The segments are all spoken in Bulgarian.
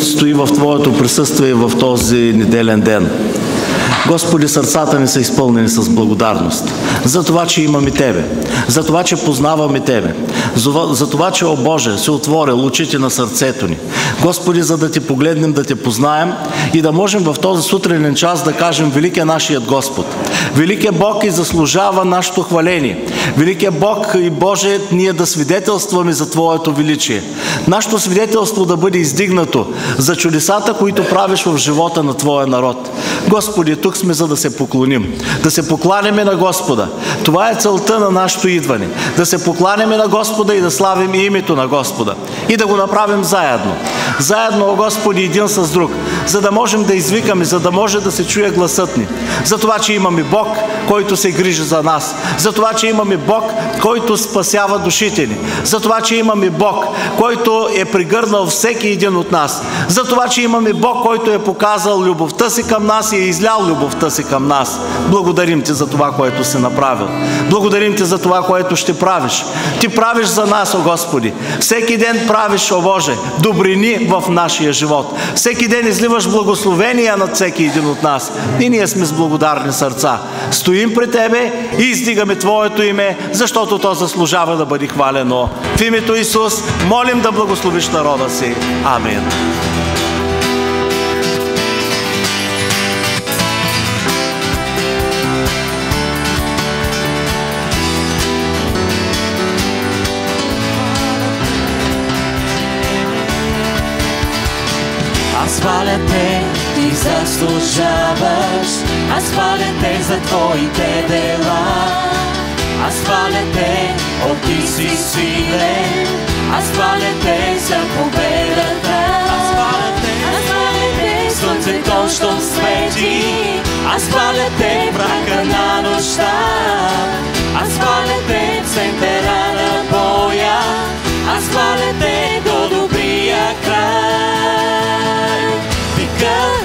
стои в Твоето присъствие в този неделен ден. Господи, сърцата ни са изпълнени с благодарност за това, че имаме Тебе, за това, че познаваме Тебе, за това, че, о Боже, си отворил очите на сърцето ни. Господи, за да Те погледнем, да Те познаем и да можем в този сутринен час да кажем: велик е нашият Господ, велик е Бог и заслужава нашето хваление. Велик е Бог и Боже, ние да свидетелстваме за Твоето величие. Нашето свидетелство да бъде издигнато за чудесата, които правиш в живота на Твоя народ. Господи, тук сме за да се поклоним, да се покланяме на Господа. Това е целта на нашето идване. Да се покланяме на Господа и да славим името на Господа. И да го направим заедно. Заедно, о Господи, един с друг, за да можем да извикаме, за да може да се чуе гласът ни. За това, че имаме Бог, който се грижи за нас. За това, че имаме Бог, който спасява душите ни. За това, че имаме Бог, който е пригърнал всеки един от нас. За това, че имаме Бог, който е показал любовта си към нас и е излял любовта си към нас. Благодарим Ти за това, което си направил. Благодарим Ти за това, което ще правиш. Ти правиш за нас, о Господи. Всеки ден правиш, о Боже, добрини в нашия живот. Всеки ден изливаш благословения над всеки един от нас. И ние сме с благодарни сърца. Стоим при Тебе и издигаме Твоето име, защото то заслужава да бъде хвалено. В името Исус молим да благословиш народа си. Амин. Аз хваля Те, Ти заслужаваш. Аз хваля Те за Твоите дела. Аз хваля Те, о Ти си силен. Аз хваля Те за победата. Аз хваля Те, слънцето що свети. Аз хваля Те, врага на нощта. Аз хваля Те, в центъра на боя. Аз хваля Те до добрия край. Викът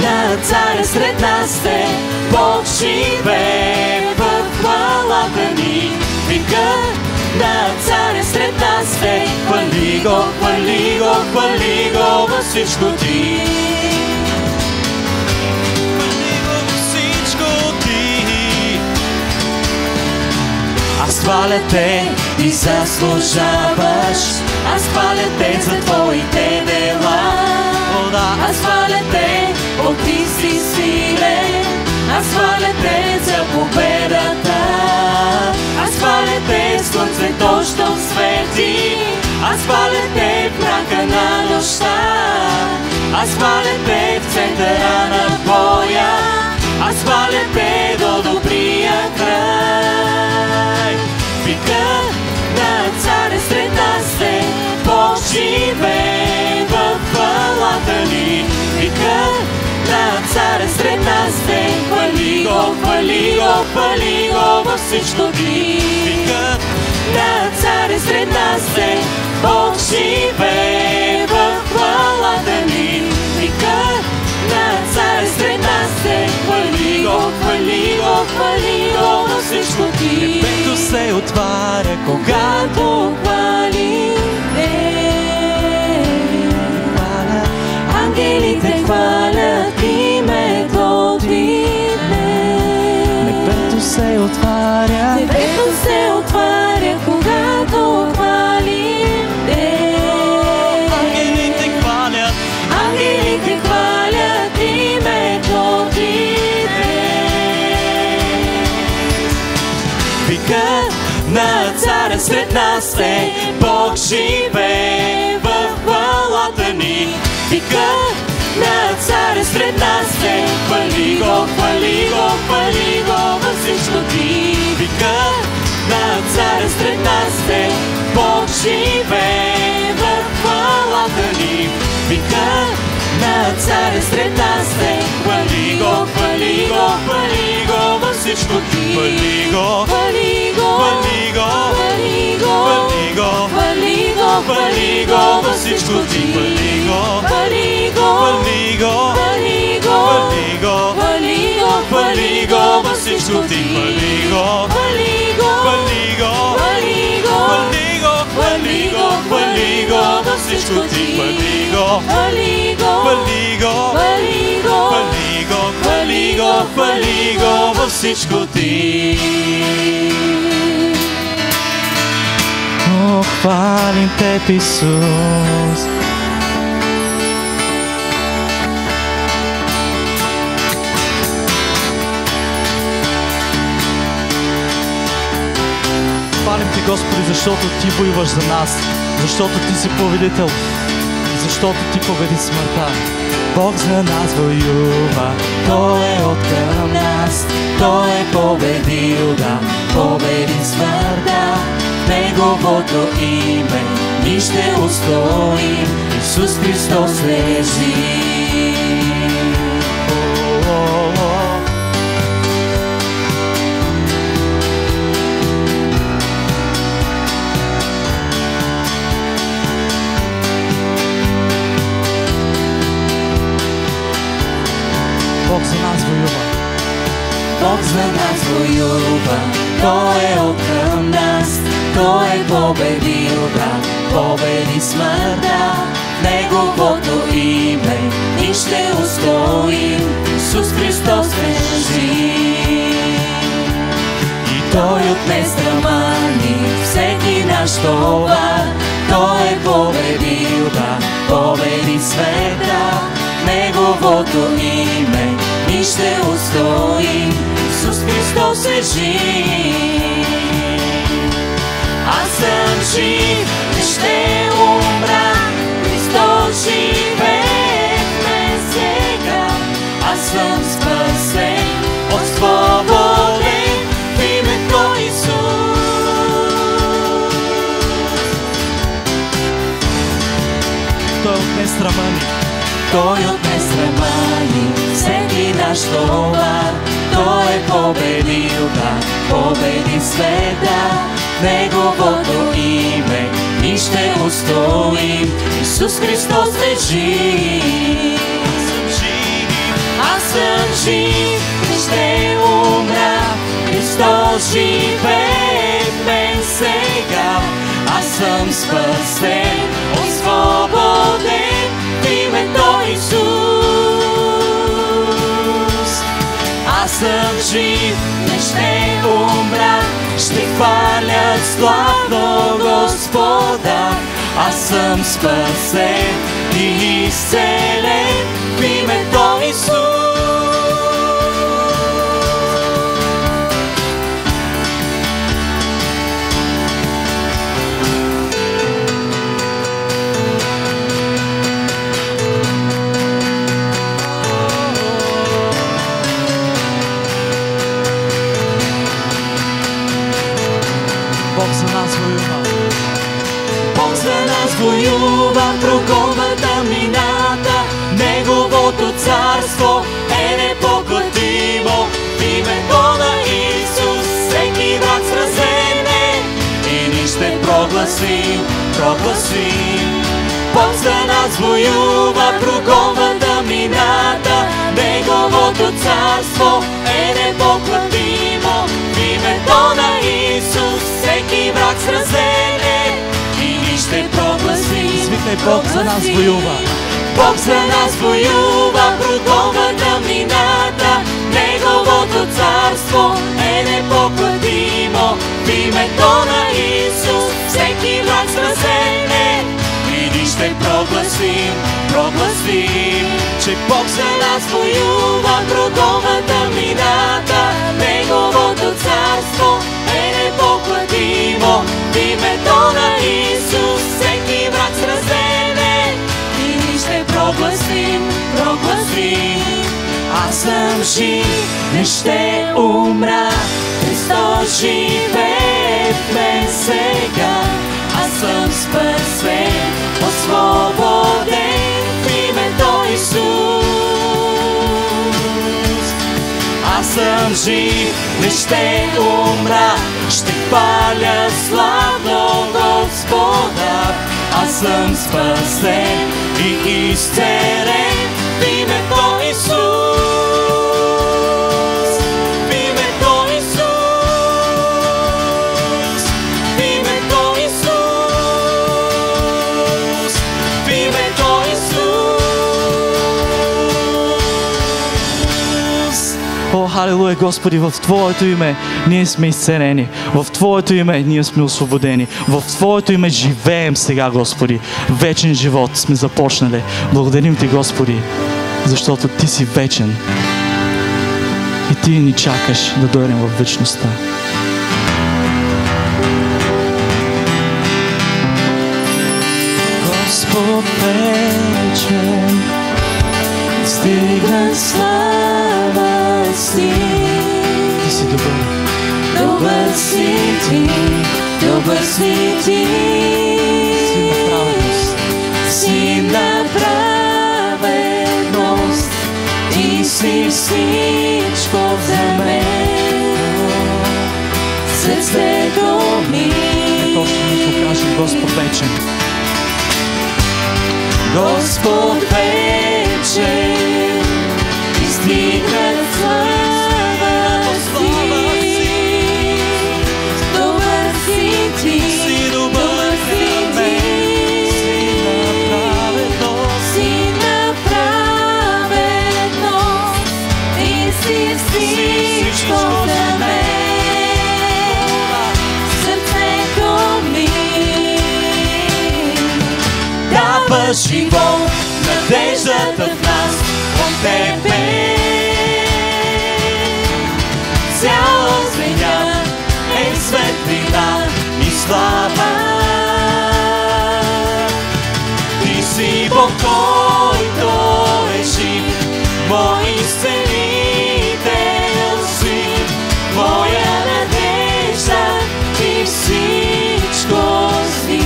на царя сред нас Те, Бог живее в хвалата ни. Викът на царя сред нас Те, хвали Го, хвали Го, хвали Го във всичко Ти. Хвали Го във всичко Ти. Аз хваля Те, Ти заслужаваш. Аз хваля Те за Твоите дела. Аз хваля Те, о Ти си силен. Аз хваля Те за победата. Аз хваля Те, слънцето що свети. Аз хваля Те, в мрака на нощта. Аз хваля Те, в центъра на боя. Аз хваля Те до добрия край. Викът на царя сред нас Те, Бог живее в хвалата ни. Викът на царя сред нас Те, хвали Го, хвали Го, хвали Го във всичко Ти. Викът на царя сред нас Те, Бог живее в хвалата ни. Викът на царя сред нас Те, хвали Го, хвали Го, хвали Го във всичко Ти. Небето се отваря, когато хвали Те. Ангелите хвалят името Ти. Небето се отваря, небето се отваря, когато хвалим Те. Ангелите хвалят името Ти. Викът на царя сред нас Те, Бог живее в хвалата ни. Викът на царя сред нас Те, хвали Го, хвали Го, хвали Го във всичко Ти. Викът на царя сред нас Те, Бог живее в хвалата ни. Викът на царя сред нас Те, хвали Го, хвали Го, хвали Го във всичко Ти. Хвали Го, хвали Го, хвали Го, хвали Го, хвали Го, хвали Го, хвали Го във всичко Ти. Хвали Го, хвали Го, хвали Го, хвали Го, хвали Го, хвали Го, хвали Го във всичко Ти. Хвали Го, хвали Го, хвали Го, хвали Го, хвали Го, хвали Го, хвали Го във всичко Ти. Хвали Го, хвали Го, хвали го във всичко ти. О, хвалим Теб, Исус. Хвалим Ти, Господи, защото Ти воюваш за нас, защото Ти си победител, защото Ти победи смъртта. Бог за нас воюва, Той е откъм нас, Той е победил, да, победи смъртта. В Неговото име ние ще устоим. Исус Христос лежи. Бог за нас воюва. Бог за нас воюва, Той е откъм нас, Той е победил, да, победи смъртта. В Неговото име ние ще устоим. Исус Христос лежи. И Той отне срама ни, всеки наш товар. Той е победил, да, победи света. В Неговото име ние ще устоим. Исус Христос е жив. Аз съм жив, не ще умра. Христос живее в мен сега. Аз съм спасен, освободен в името Исус. Той отне срама ни. Той отне срама ни, всеки наш товар. Той е победил, да, победи света. В Неговото име ние ще устоим. Исус Христос е жив. Аз съм жив, не ще умра. Христос живее в мен сега. Аз съм спасен, освободен в името Исус. Аз съм жив, не ще умра. Ще хваля славно Господа. Аз съм спасен и изцелен в името Исус. Бог за нас воюва. Бог за нас воюва, прогонва тъмнината. Неговото царство е непоклатимо. В името на Исус всеки враг сразен е. И ние ще прогласим, прогласим. Бог за нас воюва, прогонва тъмнината. Неговото царство е непоклатимо. В името на Исус всеки враг сразен е. И ние ще прогласим. Свикай, Бог за нас воюва. Бог за нас воюва, прогонва тъмнината. Неговото царство е непоклатимо. В името на Исус всеки враг сразен е. И ние ще прогласим, прогласим, че Бог за нас воюва, прогонва тъмнината. Неговото царство е непоклатимо. В името на Исус всеки враг сразен е. И ние ще прогласим, прогласим. Аз съм жив, не ще умра. Христос живее в мен сега. Аз съм спасен, освободен в името Исус. Аз съм жив, не ще умра. Ще хваля славно Господа. Аз съм спасен и изцелен в името Исус. В името Исус. В името Исус. В името Исус. О, халелуя, Господи, в Твоето име ние сме изцелени. В Твоето име ние сме освободени. В Твоето име живеем сега, Господи. Вечен живот сме започнали. Благодарим Ти, Господи, защото Ти си вечен. И Ти ни чакаш да дойдем в вечността. Господ вечен, стигна слава си. Ти си добър. Добър си Ти, добър си Ти. Син на праведност. Син на праведност. Ти си всичко за мен. Сърцето ми. Ето ще ни покаже Господ вечен. Господ вечен, изтигна слава си. Добър си Ти, добър си Ти. Син на праведност, Ти си всичко за мен. Сърцето ми дава живот, надеждата в нас от Тебе. Цяла земя е светлина и слава. Ти си Бог, който е жив, мой изцелител си, моя надежда, Ти всичко си.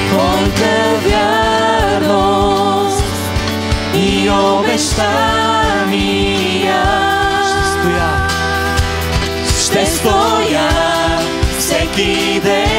Твоята вярност и обещания ще стоя всеки ден.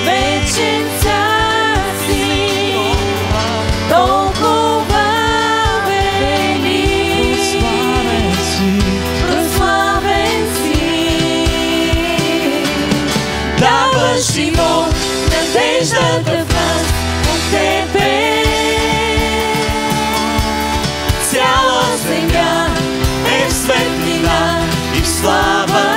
Вечен цар си, толкова велик, прославен си. Даваш живот, надеждата в нас от Тебе. Цяла земя е в светлина и в слава.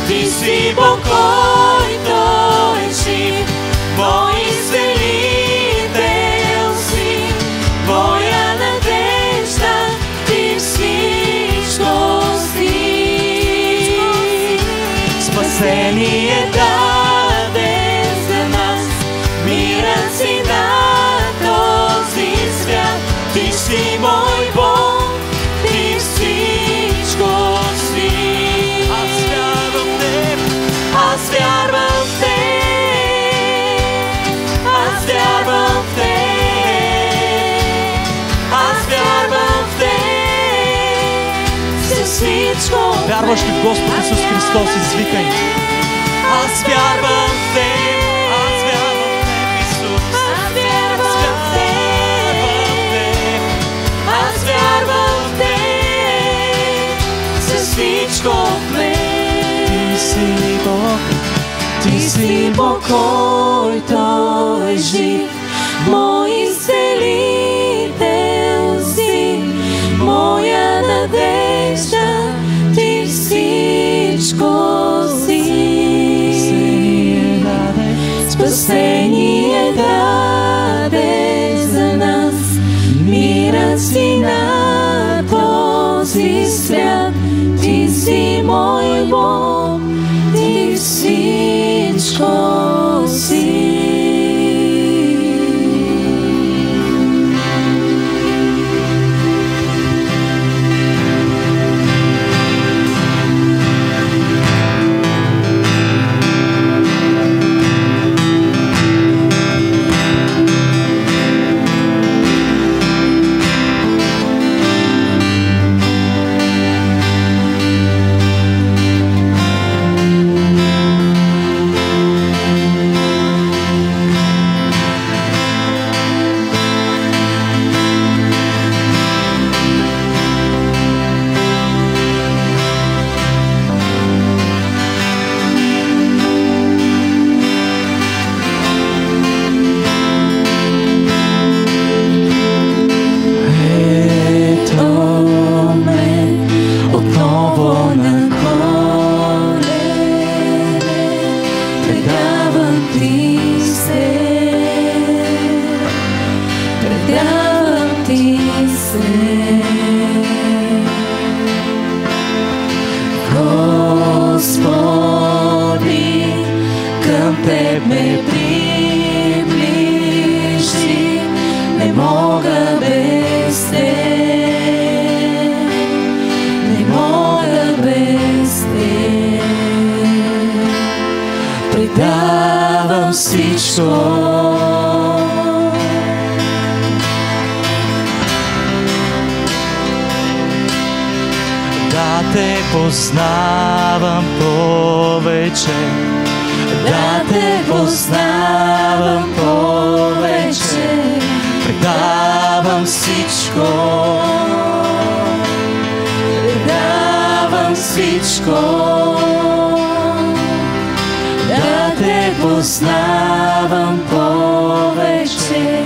Ти си Бог, който е жив, мой изцелител си, моя надежда, Ти всичко си. Спасение даден за нас, мирът си на този свят. Ти си мой Бог, Ти всичко си. Аз вярвам в Теб, аз вярвам в Теб, аз вярвам в Теб, аз вярвам в Теб, за всичко. Вярваш ли в Господ Исус Христос? Извикай. Аз вярвам в Теб, аз вярвам в Теб, Исус. Аз вярвам в Теб, аз вярвам в Теб, за всичко в мен. Ти си Бог. Ти си Бог, който е жив, мой изцелител си, моя надежда, Ти всичко си. Спасение даде за нас, мирът си на този свят. Ти си мой Бог, Ти всичко си. всичко. Да те познавам повече, Да те познавам повече, предавам всичко, предавам всичко. Да те познавам повече,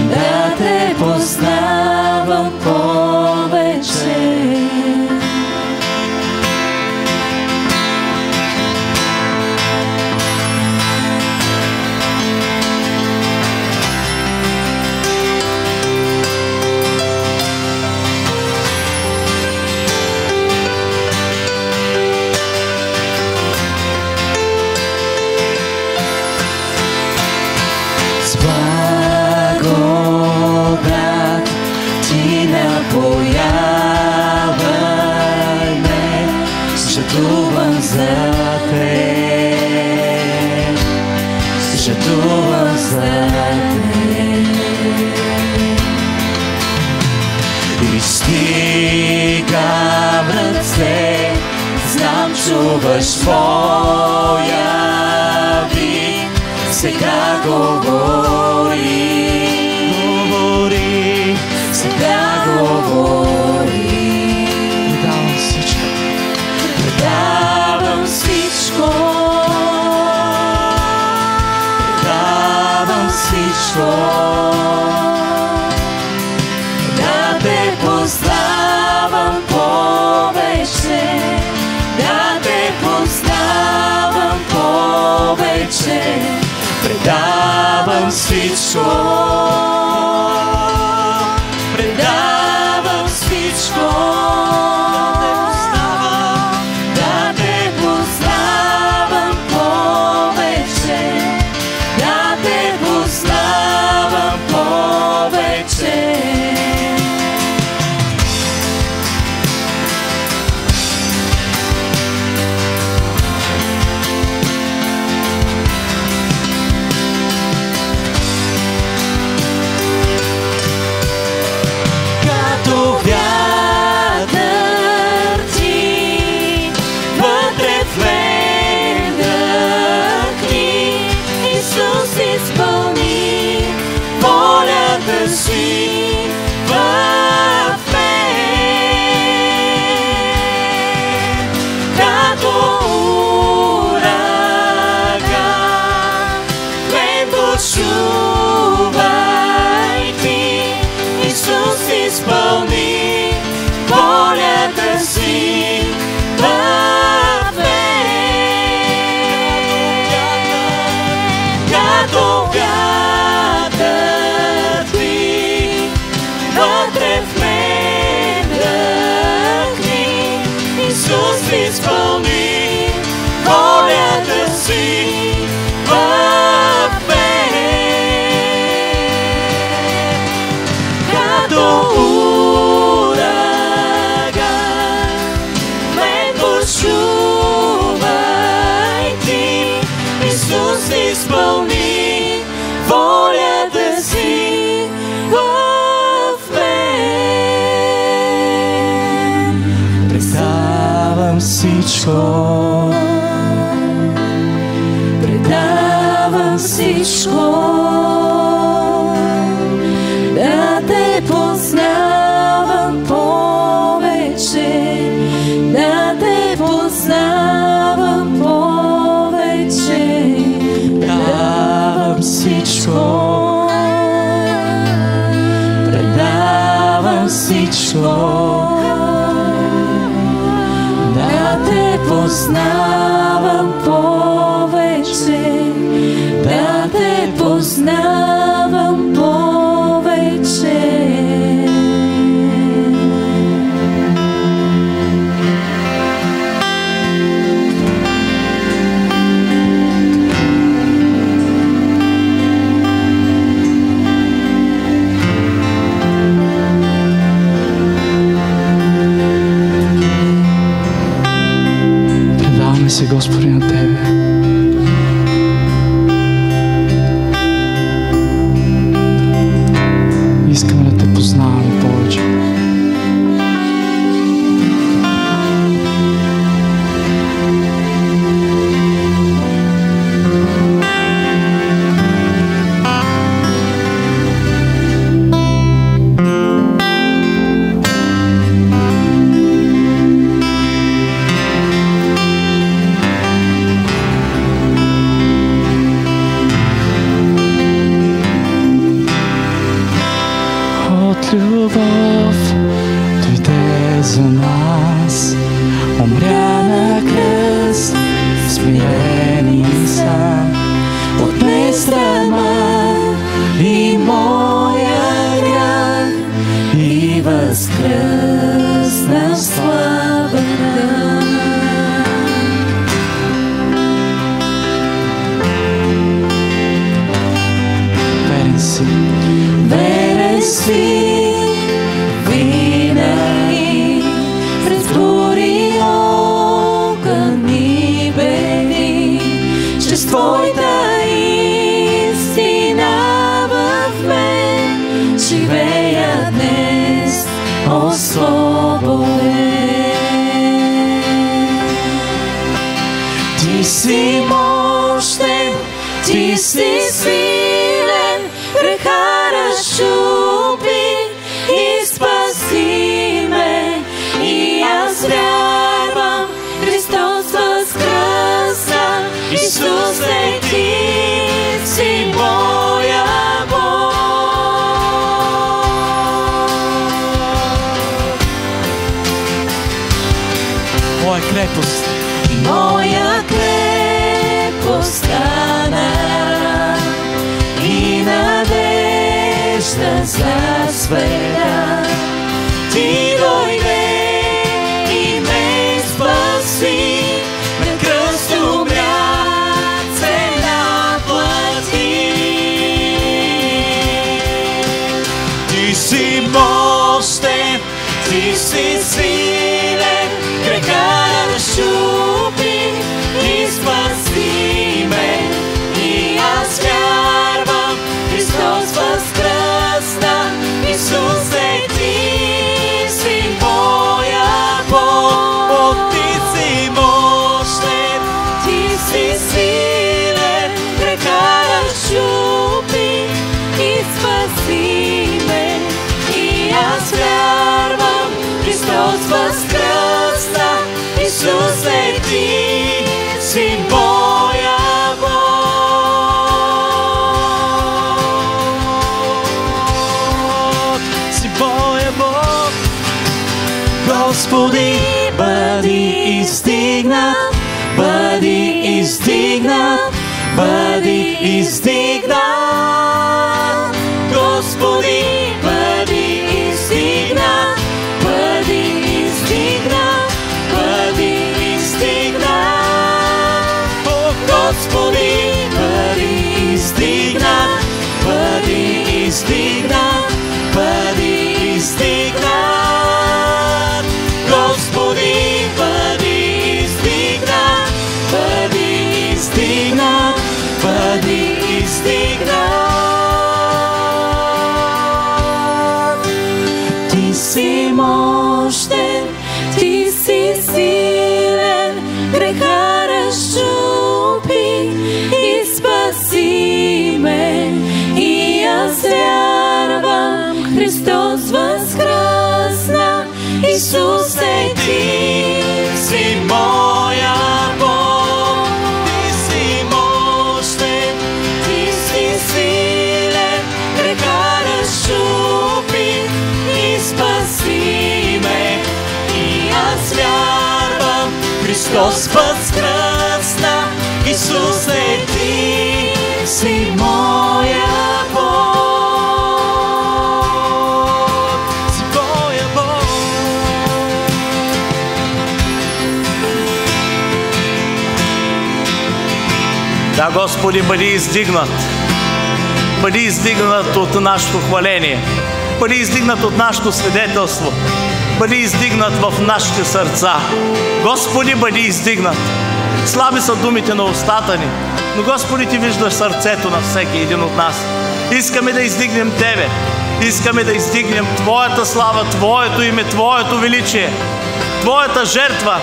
да те познавам повече. благодат ти напоявай ме, жадувам за теб, жадувам за теб. И стигам ръце, знам, чуваш моя вик, сега говори, сега говори. Предавам всичко, предавам всичко, предавам всичко. Да те познавам повече, да те познавам повече, предавам всичко, предавам всичко. Да те познавам повече, да те познавам повече. Изпълни волята си във мен, като вятър ти вътре в мен дъхни. Исус, изпълни волята си във мен, като изпълни волята си в мен. Предавам всичко, предавам всичко. Да те познавам повече, да те познавам повече. Предавам всичко, предавам всичко. Да те познавам повече, да те познавам повече. Предаваме се, Господи, на Тебе. Ти си мощен, ти си силен, греха разчупи и спаси ме. И аз вярвам, Христос възкръсна, Исусе, ти си моя Бог. Моя крепост. Моя крепост стана и надежда за света. Ти дойде и ме спаси, на кръст умря, цена плати. Ти си мощен, ти си силен, греха разчупи и спаси ме. И аз вярвам, Христос възкръсна, Исусе, ти си моя Бог. Ти си мощен, ти си силен, греха разчупи и спаси ме. И аз вярвам, Христос възкръсна, Исусе, ти си моя Бог. Си моя Бог. Господи, бъди издигнат, бъди издигнат, бъди издигнат. Господи, бъди издигнат, бъди издигнат, бъди издигнат. О, Господи, бъди издигнат, бъди издигнат, бъди издигнат. Господи, бъди издигнат, бъди издигнат, бъди издигнат. Ти си мощен, ти си силен, греха разчупи и спаси ме. И аз вярвам, Христос възкръсна, Исусе, ти си моя Бог. Ти си мощен, ти си силен, греха разчупи и спаси ме. И аз вярвам, Христос възкръсна, Исусе, ти си моя Бог. Си моя Бог. Да, Господи, бъди издигнат. Бъди издигнат от нашето хваление. Бъди издигнат от нашето свидетелство. Бъди издигнат в нашите сърца. Господи, бъди издигнат. Слаби са думите на устата ни, но Господи, ти виждаш сърцето на всеки един от нас. Искаме да издигнем Тебе. Искаме да издигнем Твоята слава, Твоето име, Твоето величие, Твоята жертва.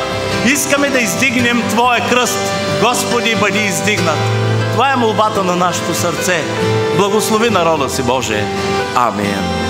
Искаме да издигнем Твоя кръст. Господи, бъди издигнат. Това е молбата на нашето сърце. Благослови народа си, Боже. Амин.